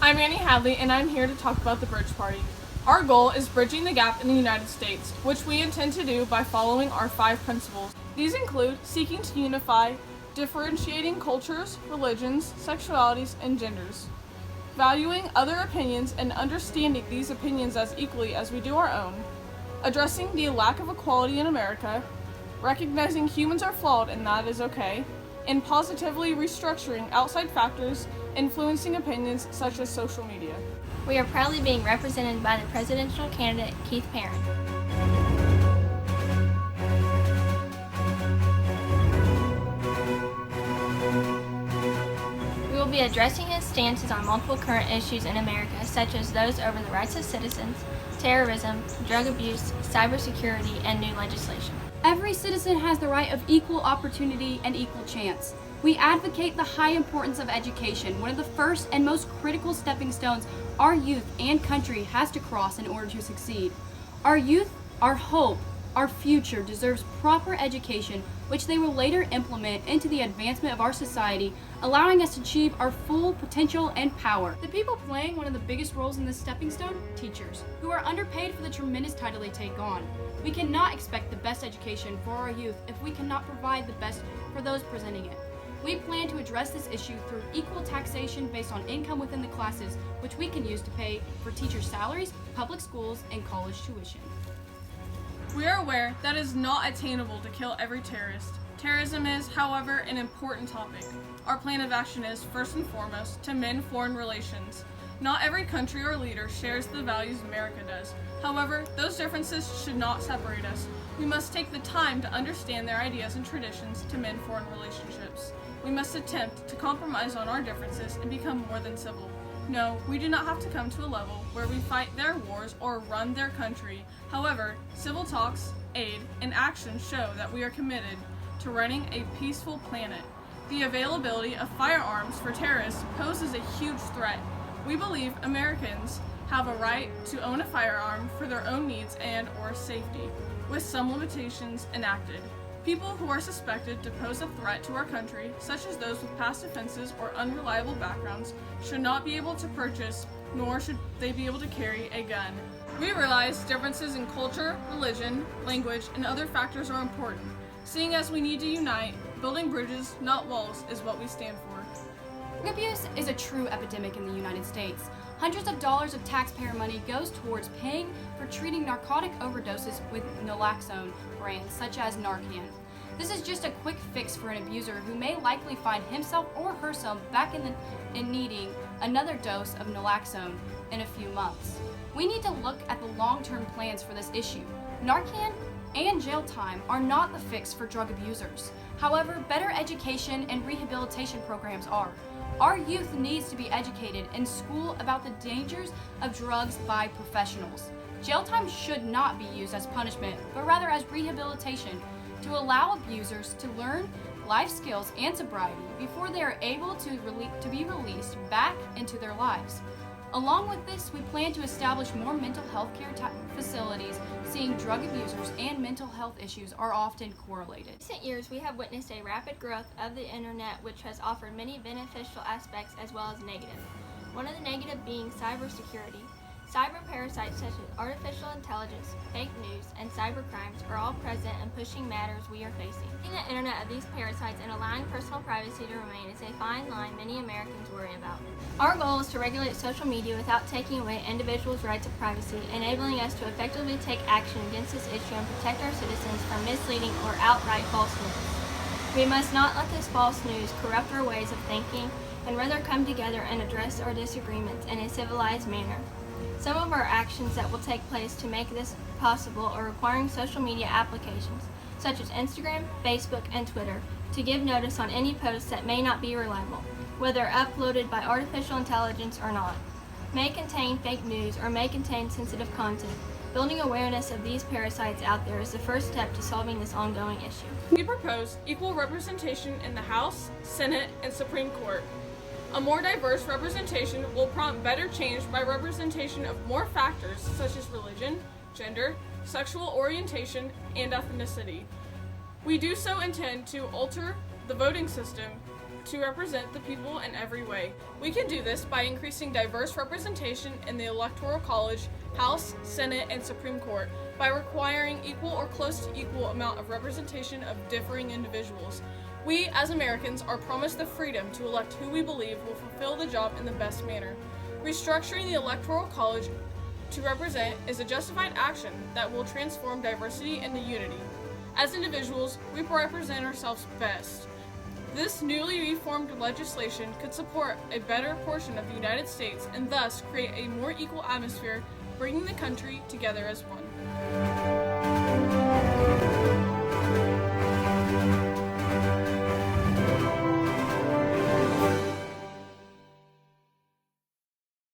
I'm Annie Hadley, and I'm here to talk about the Bridge Party. Our goal is bridging the gap in the United States, which we intend to do by following our 5 principles. These include seeking to unify, differentiating cultures, religions, sexualities, and genders, valuing other opinions and understanding these opinions as equally as we do our own, addressing the lack of equality in America, recognizing humans are flawed and that is okay, and positively restructuring outside factors influencing opinions such as social media. We are proudly being represented by the presidential candidate Keith Perin. We will be addressing his stances on multiple current issues in America, such as those over the rights of citizens, terrorism, drug abuse, cybersecurity, and new legislation. Every citizen has the right of equal opportunity and equal chance. We advocate the high importance of education, one of the first and most critical stepping stones our youth and country has to cross in order to succeed. Our youth, our hope, our future deserves proper education, which they will later implement into the advancement of our society, allowing us to achieve our full potential and power. The people playing one of the biggest roles in this stepping stone? Teachers, who are underpaid for the tremendous title they take on. We cannot expect the best education for our youth if we cannot provide the best for those presenting it. We plan to address this issue through equal taxation based on income within the classes, which we can use to pay for teachers' salaries, public schools, and college tuition. We are aware that it is not attainable to kill every terrorist. Terrorism is, however, an important topic. Our plan of action is, first and foremost, to mend foreign relations. Not every country or leader shares the values America does. However, those differences should not separate us. We must take the time to understand their ideas and traditions to mend foreign relationships. We must attempt to compromise on our differences and become more than civil. No, we do not have to come to a level where we fight their wars or run their country. However, civil talks, aid, and action show that we are committed to running a peaceful planet. The availability of firearms for terrorists poses a huge threat. We believe Americans have a right to own a firearm for their own needs and/or safety, with some limitations enacted. People who are suspected to pose a threat to our country, such as those with past offenses or unreliable backgrounds, should not be able to purchase, nor should they be able to carry a gun. We realize differences in culture, religion, language, and other factors are important. Seeing as we need to unite, building bridges, not walls, is what we stand for. Drug abuse is a true epidemic in the United States. Hundreds of dollars of taxpayer money goes towards paying for treating narcotic overdoses with naloxone brands such as Narcan. This is just a quick fix for an abuser who may likely find himself or herself back in needing another dose of naloxone in a few months. We need to look at the long-term plans for this issue. Narcan and jail time are not the fix for drug abusers. However, better education and rehabilitation programs are. Our youth needs to be educated in school about the dangers of drugs by professionals. Jail time should not be used as punishment, but rather as rehabilitation to allow abusers to learn life skills and sobriety before they are able to be released back into their lives. Along with this, we plan to establish more mental health care facilities, seeing drug abusers and mental health issues are often correlated. In recent years, we have witnessed a rapid growth of the internet, which has offered many beneficial aspects as well as negative. One of the negative being cybersecurity. Cyber parasites such as artificial intelligence, fake news, and cyber crimes are all present and pushing matters we are facing. Keeping the internet of these parasites and allowing personal privacy to remain is a fine line many Americans worry about. Our goal is to regulate social media without taking away individuals' rights of privacy, enabling us to effectively take action against this issue and protect our citizens from misleading or outright false news. We must not let this false news corrupt our ways of thinking and rather come together and address our disagreements in a civilized manner. Some of our actions that will take place to make this possible are requiring social media applications, such as Instagram, Facebook, and Twitter, to give notice on any posts that may not be reliable, whether uploaded by artificial intelligence or not, may contain fake news, or may contain sensitive content. Building awareness of these parasites out there is the first step to solving this ongoing issue. We propose equal representation in the House, Senate, and Supreme Court. A more diverse representation will prompt better change by representation of more factors such as religion, gender, sexual orientation, and ethnicity. We do so intend to alter the voting system to represent the people in every way. We can do this by increasing diverse representation in the Electoral College, House, Senate, and Supreme Court, by requiring equal or close to equal amount of representation of differing individuals. We, as Americans, are promised the freedom to elect who we believe will fulfill the job in the best manner. Restructuring the Electoral College to represent is a justified action that will transform diversity into unity. As individuals, we represent ourselves best. This newly reformed legislation could support a better portion of the United States and thus create a more equal atmosphere, bringing the country together as one.